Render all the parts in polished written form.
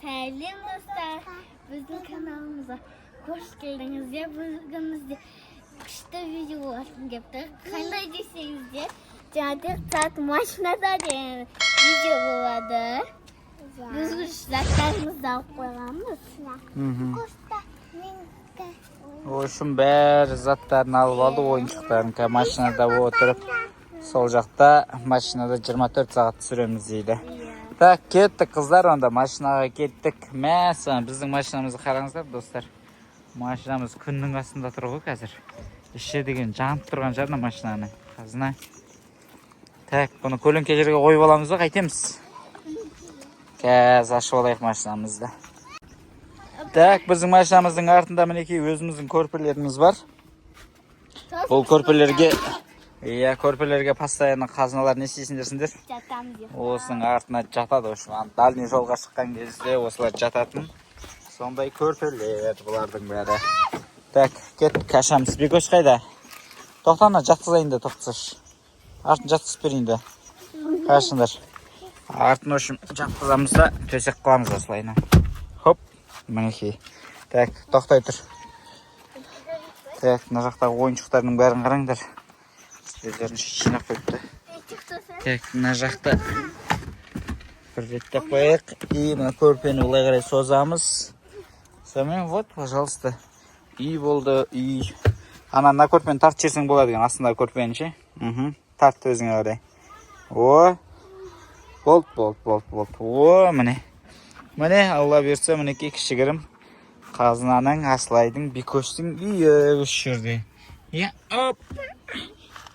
Selam dostlar. Bizim kanalımıza hoş geldiniz. Bugün bizde kışta video yaptık. Kanal deseniz cadı saat maşinada video vardı. Biz kuşlarımızı alıp koyamız. Oşun bär zatlarını alıp aldı oyuncuklarını maşinada oturup sol жақта maşinada 24 saat süremiz deydi. Так, кеттік қыздар, онда машинаға кеттік. Мәсі, біздің машинамызды қараңыздар, достар. Машинамыз күннің астында тұр ғой қазір. Іші деген жанып тұрған жарына машинаны. Қазына. Так, бұны көлеңке жерге қойып аламыз ба, қайтеміз. Қазір ашып алайық машинамызды. Так, біздің машинамыздың артында мінекей өзіміздің көрпелеріміз бар. Бұл көрпелерге көрпелерге постоянно қазыналар не істейсіңдерсіңдер? Осының артына жатады. Дальний жолға шыққан кезде осылар жататын. Сондай көрпелер бұлардың бәрі. Так, кеттік, қашамыз. Бекөш қайда? Тоқтана, жатқызайын да тоқтысыш. Артын жатқызып берейін да. Қашыңдар. Артын өшім жатқызамыз да төсек қыламыз осылайына. Хоп, мінекей. Так, тоқтай тұр. Так, мына жақтағы ойыншықтардың бәрін қараңдар. Өздерін жинап қойыпты. Так, мына жақта бір реттеп қояйық. И мына көрпені олай қарай созамыз. Сонымен, вот, пожалуйста. Үй болды, үй. Ана көрпені тарт жерсең болады екен, астында көрпені ше. Тарт өзіңе қарай. О, болды. О, міне. Міне, алла берсе, мінекей кішігірім қазынаның, Асылайдың, Бекөштің үйі осы жерде. Оп.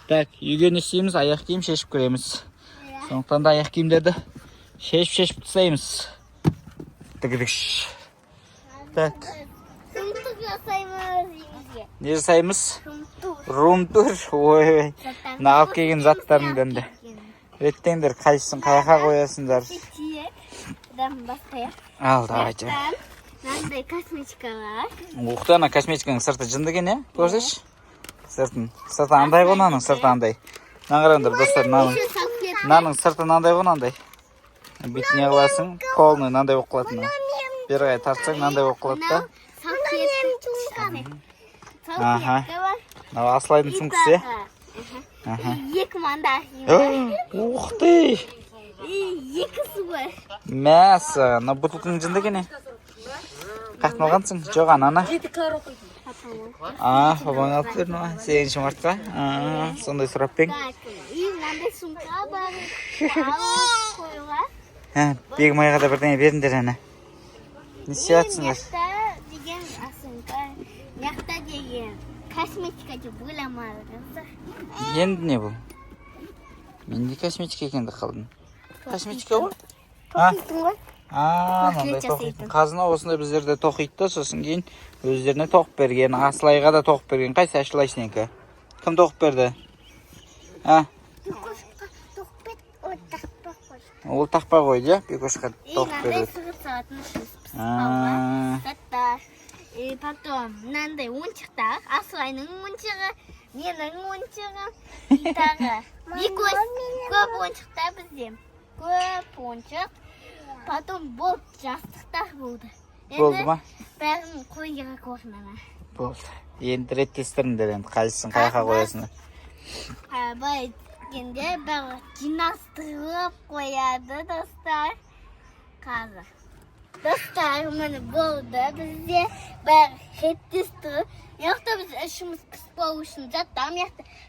Так, үйге не істейміз? Аяқ киім шешіп көреміз. Сондықтан да аяқ киімдерді шешіп тастаймыз. Тігідікш. Так. Не жасаймыз? Румтур. Ой, алып келген заттарыңдан да. Реттеңдер, қайсысын қаяққа қоясыңдар. Ал, давайте. Мынандай косметика бар. Уқты, ана косметиканың сырты жынды екен, е? Көрсеш? Сырты андай ғой, наның сырты андай. Мына қараңдар, достар, наның сырты андай ғой, андай. Бетіне қыласың, қолны нандай болып қалатын. Бері ғай тартсаң, нандай болып қалады да. Асылайдың сүмкісі, е? Екі манда. Уқты! Екісі бар. Мәсі, на бұтылқың жынды екен, е? Қақтын алғансың? Жоқ, анана. Бабаң алып бердің ба? Сегінші мартқа? Сондай сұрап бең. Мынандай сумка бар. Қойға. Бегімайға да бірдеңе беріңдер, әні. Не сиятсыңдар? Деген сумка. Яқта деген косметика деп ойламадыңыздар. Енді не бұл? Менде косметика екенді қалдың. Косметика ғой? Тоқитын ғой. Мынандай тоқитын. Қазына осында біздерде тоқитты, сосын кейін өздеріне тоқып берген. Асылайға да тоқып берген. Қайсы Ашылай сенекі? Кім тоқып берді? Ол тақпа қойды, е? Бекөшқа тоқып берді. Мынандай сығыр сағатын үшіміз заттар. Потом мынандай ойыншықтар. Асылайның ойыншығы, менің ойыншығым. Тағы Бекөш көп ойыншықтар бізде. Көп ойыншық. Потом болды, жастықтар болды. Болды ма? Бәрін қойға қорынама. Болды. Енді реттестіріңдер енді, қайсысын қаяққа қоясыңдар. Бай дегенде бәрі жинастырып қояды, достар. Қазір. Достар, мені болды бізде бәрі реттестіріп. Яқта біз ішіміз піспау үшін жаттам.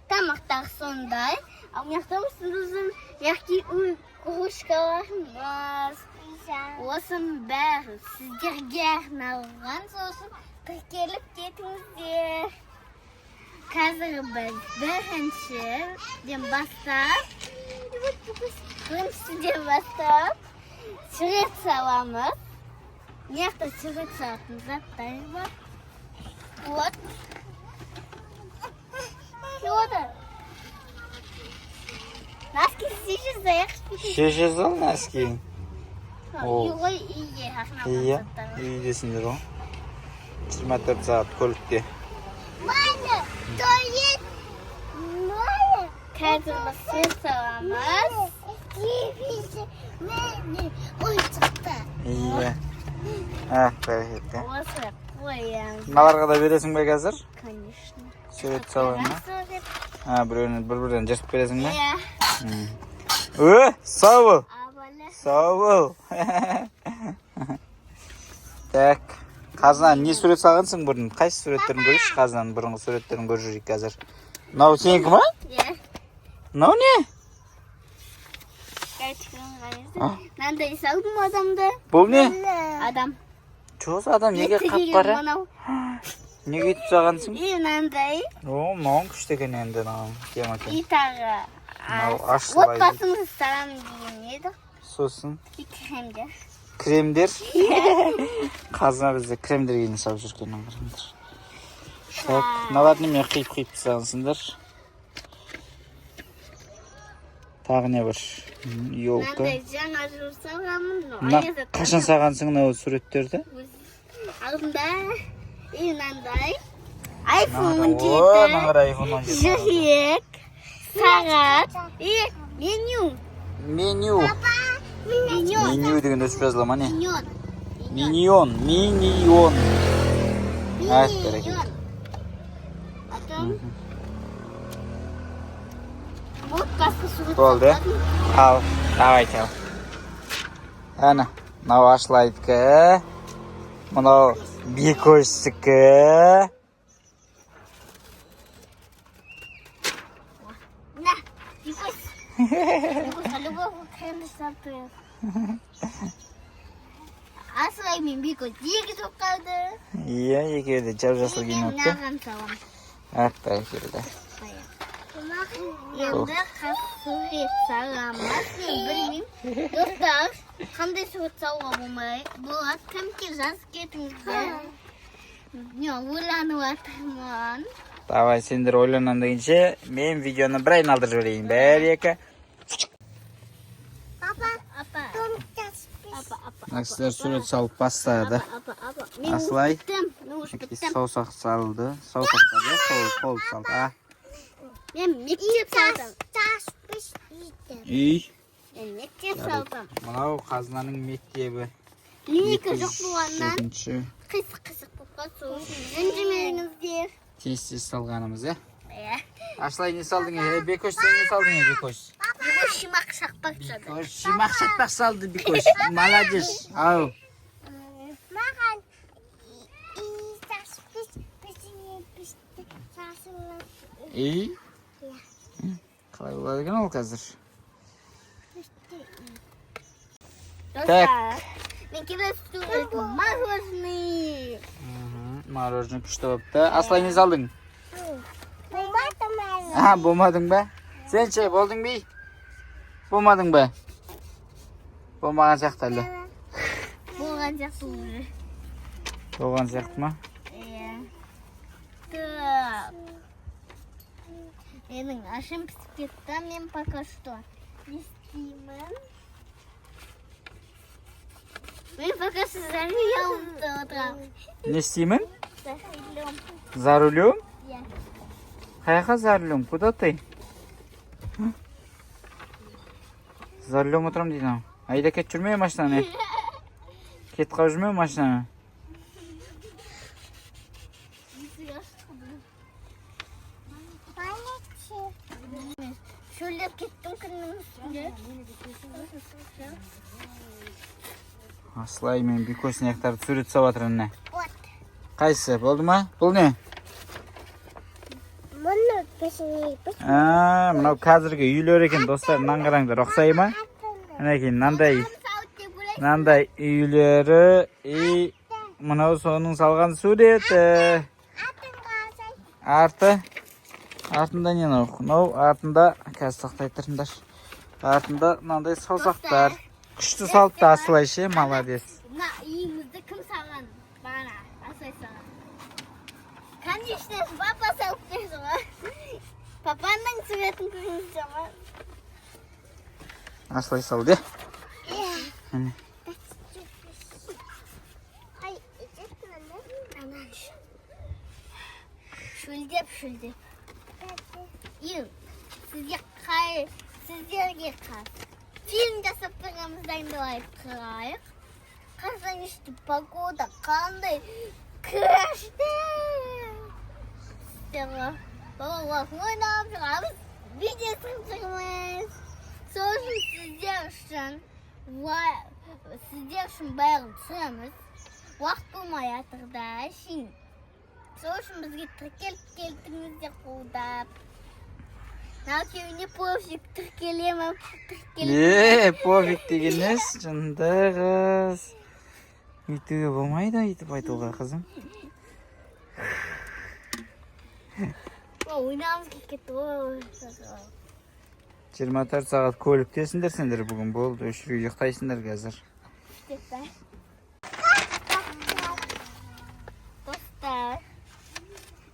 Тамақтар сондай. Ал яқта біздің яқи кружкаларымыз. Осының бәрі сіздерге арналған, сосын тіркеліп кетіңіздер. Қазір біз біріншіден бастап сурет саламыз. Мыяқта сурет салатын заттар бар. Вот. Носки шешесек. Шешесі ал носки. Үйге арналған заттар. Үйдесіңдер ғой. 24 сағат көлікте. Қазір біз сурет саламыз. Ойыншықтар. Bereketli. Осы қоямыз. Мыналарға да бересің бе қазір? Конечно. Сурет салайын ба? Бір-бірден жыртып бересің бе? Иә. Сау бол. Абалы. Сау бол. Так. Қазынан не сурет салғансың бұрын? Қайсы суреттерін көрейікші? Қазынан бұрынғы суреттерін көріп жүрейік қазір. Мынау сенікі ма? Иә. Мынау не? Мынандай салдым адамды. Бұл не? Адам. Жоз адам неге қап-қара? Неге етіп салғансың? Мынандай. О, мынауың күшті екен енді мынауың. Кем-екен. И тағы. Мынау ашылайды. Отбасымыз саған деген еді. Сосын И кремдер. кремдер. Қазына бізде кремдер кейін салып жүрген аңғырыңдар. Так, мыналар неме қиып-қиып салғансыңдар. Тағы не бар? Елка. Мынандай жаңа жыл салғанмын. Мына қашан салғансың мынау суреттерді? Алдында и мынандай iPhone О, 17, мынағар iPhone 17. жүрек, сағат и меню. Меню. Меню деген өшіп жазыла ма не? Миньон. Миньон. Бәрекелді. Потом отбасы сурет Болды. салдым. Ал, давайте ал. Әні, мынау ашылайдыкі. Мынау бекөштікі. На, бекос. Бекос, любой крем салты. Асылай мен бекос екі топ қалды. Иә, екеуі де жап-жасыл киініп өтті. Мынаған салам. Бәрекелді. Енді сурет саламыз. Мен білмеймін. Достар, қандай сурет салуға болады? Кімге жазып кетіңіздер. Мен ойланып жатырмын. Давай, сендер ойланан дегенше, мен видеоны бір айналдырып жіберейін. Бір, екі. Мына кісілер сурет салып бастады. Асылай. Саусақ салды. Саусақтарды қол салды. Мен мектеп салдым. Үй. Мен мектеп салдым. Мынау қазынаның мектебі. Линейка жоқ болғаннан 207-ші. қисық болып қалды. Ренжімеңіздер. Тез салғанымыз, е? Иә. Асылай не салдың, е? Бекош, сен не салдың, е, Бекош? Бекош шимақ шақпақ салды. Бекош, шимақ шатпақ салды, Бекош. Молодец. Ау. Маған Үй? Қалай болады екен ол қазір? Достар, мен келесі сурет мороженый. Мороженый күшті болыпты. Асылай не салдың? Болмадым. Болмадың ба? Сен ше, болдың бей? Болмадың ба? Болмаған сияқты әлі. Болған сияқты уже. Болған сияқты ма? Иә. Так. Менің ашым пісіп кетті. Мен пока что не істеймін. Мен пока что за рулемда отырамын. Не істеймін? За рулем. За рулем? Иә. Қаяққа за рулем? Куда ты? За рулем отырам дейді ау. Айда кет жүрме машинаны. Кет қап жүрме машинаны. Шөлдеп кеттім күннің үстінде. Асылай мен Бекош аяқтарды сурет салып жатыр әне. Вот. Қайсы? Болды ма? Бұл не? Мұны пешіне Мынау қазіргі үйлер екен достар, мынаны қараңдар, ұқсай ма? Әнекей, мынандай үйлері, и мынау соның салған суреті. Артында не мынау? Мынау артында, қазір сақтай тұрыңдар. Артында мынандай саусақтар. Күшті салыпты Асылай ше, молодец. Мына үйімізді кім салған? Бана, Асылай салған. Конечно, папа салып берді ғой. Папаның суретін көріңіздер ма? Асылай салды. Әне. Шөлдеп. Сіздерге қас. Фильм жасап тұрғымыз дайындалайық. Қазір işte pagoda kandı. Kıraştı. Baba bak ne yapıyoruz? Videosunu çekmeyiz. Sonra sizler үшін бәрін түсіреміз. Уақыт болмай жатырда шин. Сол үшін бізге тіркеліп келдіңіздер қолдап. Нәукеуіне пофиг тіркелемін. Пофиг дегеннес, жынды қыз. Үйтуге болмайды, үйтіп айтуға қызым. Ойнамыз кетті ғой. 24 сағат көліктесіңдер сендер бүгін болды. Өшіруге ұйықтайсыңдар қазір. Достар,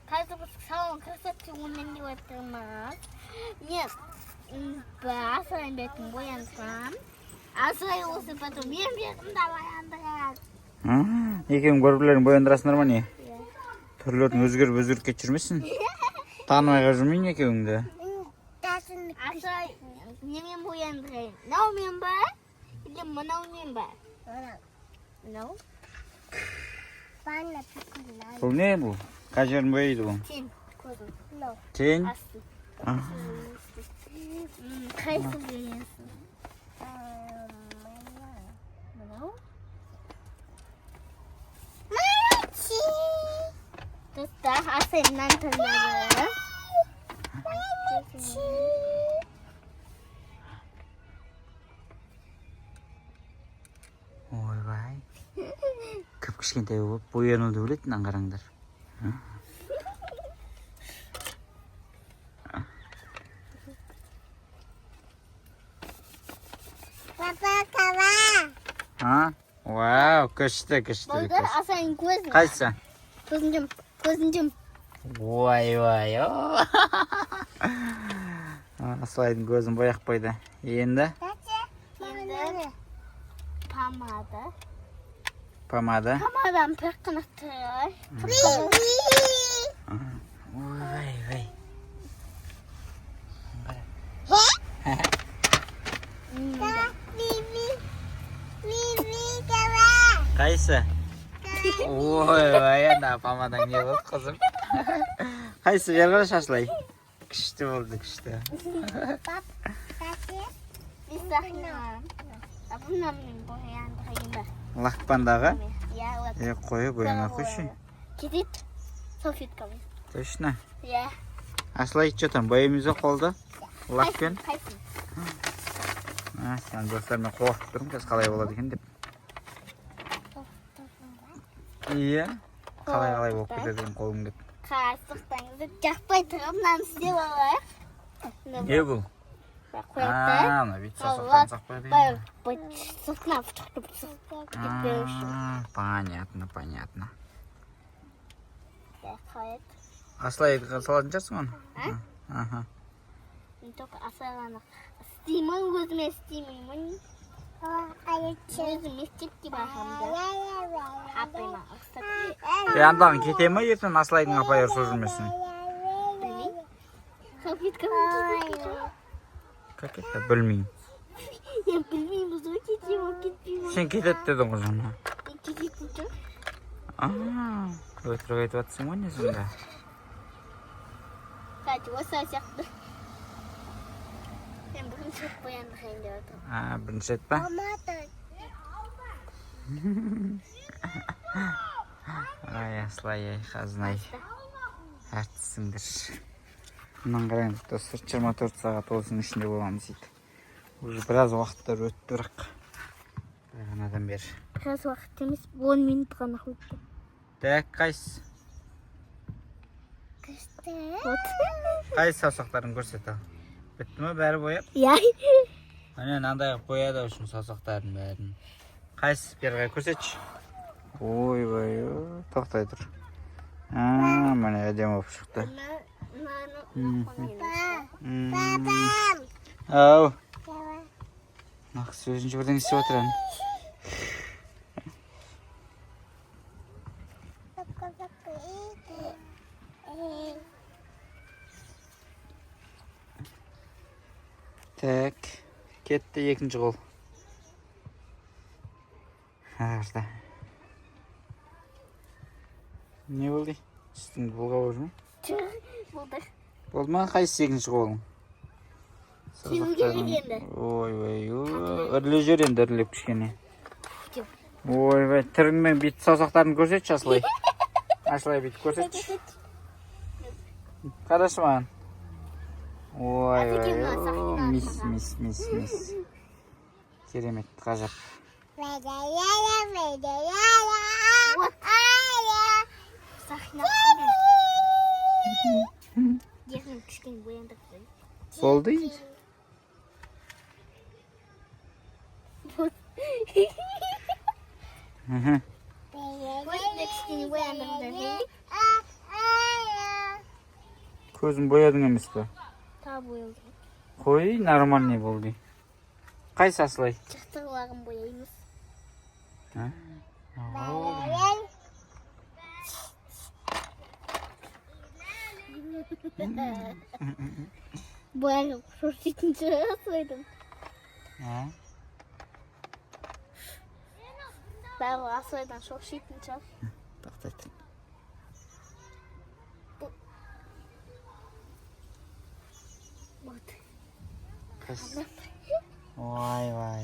қазір біз салон красотки ойнап жатырмыз. Мен асырайын бетін бояндырам. Асырай осы потом мен бетімді бояндырады. Екеуің көрпілерін бояндырасыңдар ма не? Түрлерін өзгеріп кетірмесін. Танымайға жүрмейін екеуіңді. Асырай, немен бояндырайын? Мынаумен ба? Или мынаумен ба? Мынау? Бұл не бұл? Қай жерін бояйды бұл? Тен, көзім. Мынау. Тен? Асты. Қайсы боясың? Мынау? Достар, асайымнан тыңдады. Ойбай. Кіп кішкентай болып боянуды білетін аңғараңдар. Папа, кава. Вау, күшті. Болды, асайын көзін. Қайсы? Көзін жым. Ой. Асылайдың көзін бояқ қойды. Енді? Енді помада. Помадан пірқін ақтырай. Ой. Қайсы? Ой, ана помадаң не болды қызым? Қайсы бері шашылай? Күшті болды, күшті. Лақпандағы? Қойы бояна қойшы. Кетет салфеткамыз. Точно? Иә. Асылай что-там боямыз қолды? Лақпен? Қайсын? Сен достармен қорқып тұрмын, қазір қалай болады екен деп. Иә. Қалай болып кетеді екен қолым деп. Қасықтаңызды жақпай тұрып, мынаны істеп алайық. Не бұл? Қояқты. Ана бүйт сасықтан сақпай деген. Сыртына фұтықтып кетпеу үшін. Понятно. Қояды. Асылай салатын жарсың оны? Только асайланы істеймін, өзіме істеймін. Өзіме істеп деп ақымды. Апайма ұқсат. Андағын кете ма ертен Асылайдың апайыр сол жүрмесін? Білмей. Салфеткамды Как это? Білмеймін. Мен білмейміз, ол кетейм, ол кетпеймін. Сен кетет дедің ғызым. Мен кететін жоқ. Өтірік айтып атсың ғой не сонда? Кәді, осы сияқты. Мен бірінші рет бояндырайын деп отырмын. Бірінші рет па? Ай, Асылай, қазынай. Әртісіңдір. Мұнан қарайын, достар, 24 сағат осының ішінде боламыз дейді. Уже біраз уақыттар өтті бірақ. Бағанадан бері. Біраз уақыт емес, 10 минут ғана өтті. Так, қайсы? Қайсы саусақтарын көрсет ал. Бітті ме бәрі бояп? Иә. Әне, нандай қояды үшін саусақтарын бәрін. Қайсы бері көрсетші. Ой, тоқтай тұр. Міне әдем болып шықты. Ау. Нақсы өзінше бірден істеп отыран. Так, кетті екінші қол. Арда. Не болды? Үстіңді болға божы ма? Болды. Болды ма? Қайсы сегінші қолың? Келу керек енді. Ой, үрле жүр енді үрлеп кішкене. Ой, түріңмен бит саусақтарын көрсетші асылай. Асылай бит көрсетші. Қарашы маған. Ой, мис. Керемет, ғажап. Ернім кішкене бояндық қой. Болды? Кішкене бояндық. Көзін боядың емес пе? Та боялды. Қой, нормальный болды. Қайсы асылай? Жақтығылағын бояймыз. Бояғып шоршитін шығасойдым. Бәрі асойдан шоршитін шығас. Тақтайтын. Ой, бай.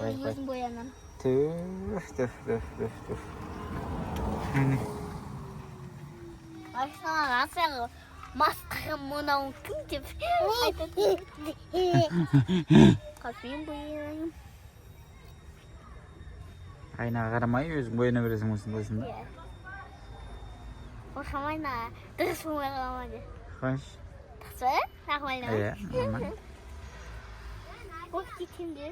Өзім боянам. Түф. Ашынан асығы масқаға мұнауын кім деп айтады. Қапен боянайым. Айнаға қарамай өзің бояна бересің осында. Оқамайна, дұрыс болмай қаламайды. Қош. Тақсы? Нақмайна. Нормально. Оқ кеткенде.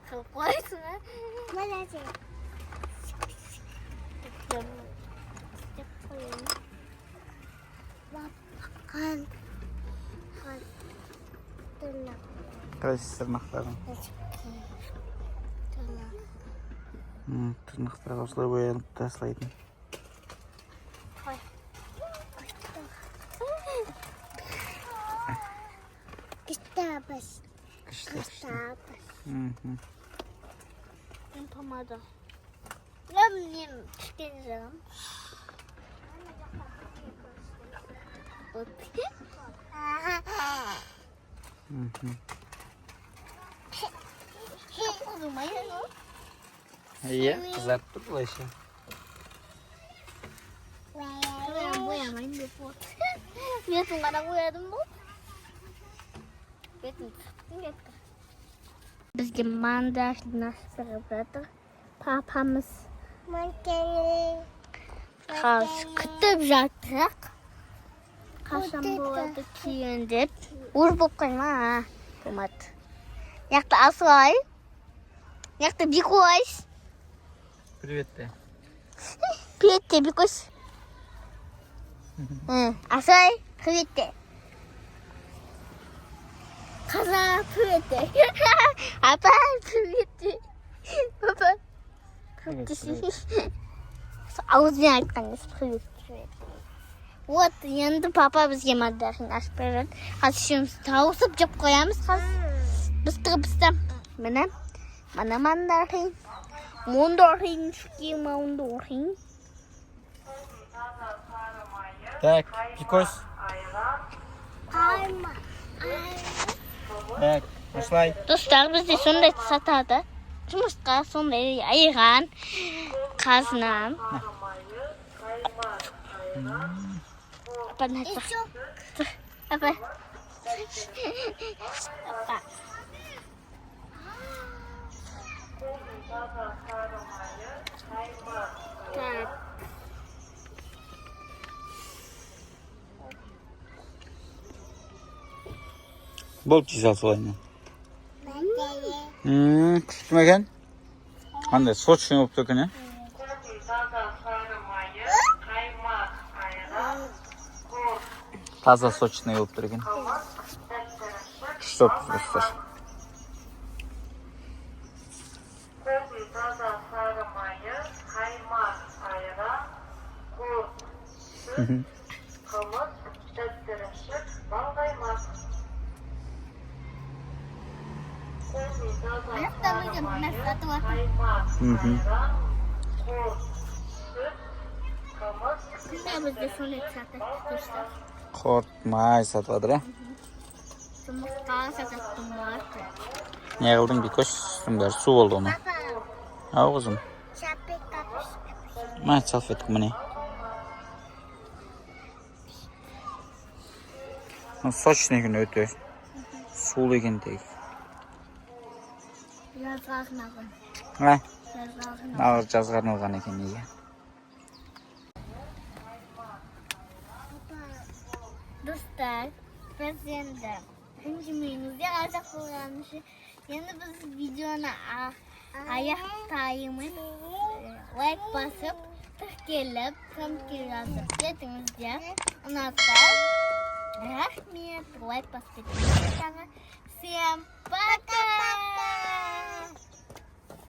Қылып қойсың, а? Молодец. Деп қойын. Қан. Тырнақ. Қайсы тырнақтарың? Тырнақтарға осылай боянып таслайтын. Кіштабыз. Мен помада. Мен кішкене жағым. Иә, қызарып тұр бұлайша. Боямайын деп болды. Бетін ғана боядым бұл. Бетін тұқтың кетті. Бізге мандарин ашып жатыр. Папамыз. Қазір күтіп жатырық. Қашан болады кейін деп. Ур болып қойма. Томат. Яқты Асылай. Яқты Бекойс. Привет, ты. Привет, ты, Бекойс. Асылай, привет, ты. Қаза, привет, ты. Апа, привет, ты. Папа. Ауызбен айтқаныңыз, привет, привет. Вот, енді папа бізге мандарин ашып береді. Қазір үшеуміз тауысып жеп қоямыз қазір. Быстырып. Міне мандарин. Мандарин, мандарин. Так, Бекойс. Қайма. Так, осылай. Достар, бізде сондай сатады. Жұмыртқа сондай айған, қазына. Апа, нәтті. Апа. Так. Болып жей салсылайын. Күшті мәкен? Қандай, сочный болып төкен, е? Таза сочный болып түрген. Күшті болып достар. Ayaklarını nasıl atı Şimdi bizde son et sattık dostlar. Korkmay satvadır ha. Sumurtkağı satattım bu artık. Ne kıldın bir koş sünger su oldu ona. Baba, Ha kızım. çapık kapış. Ma salfettik mi ne? Saç ne gün ötü. Sulu ekin değil. Biraz ağırnağın. Ha? Biraz ağırnağın. Ağır cazgarın olgan ekin iyi. Dostlar, biz şimdi hüncümüyümüzde azak kullanmışız. Yani biz videona ayaktayımız like basıp tık gelip komik yazıp dediniz ya. Ondan sonra rahmet like basıp dediniz.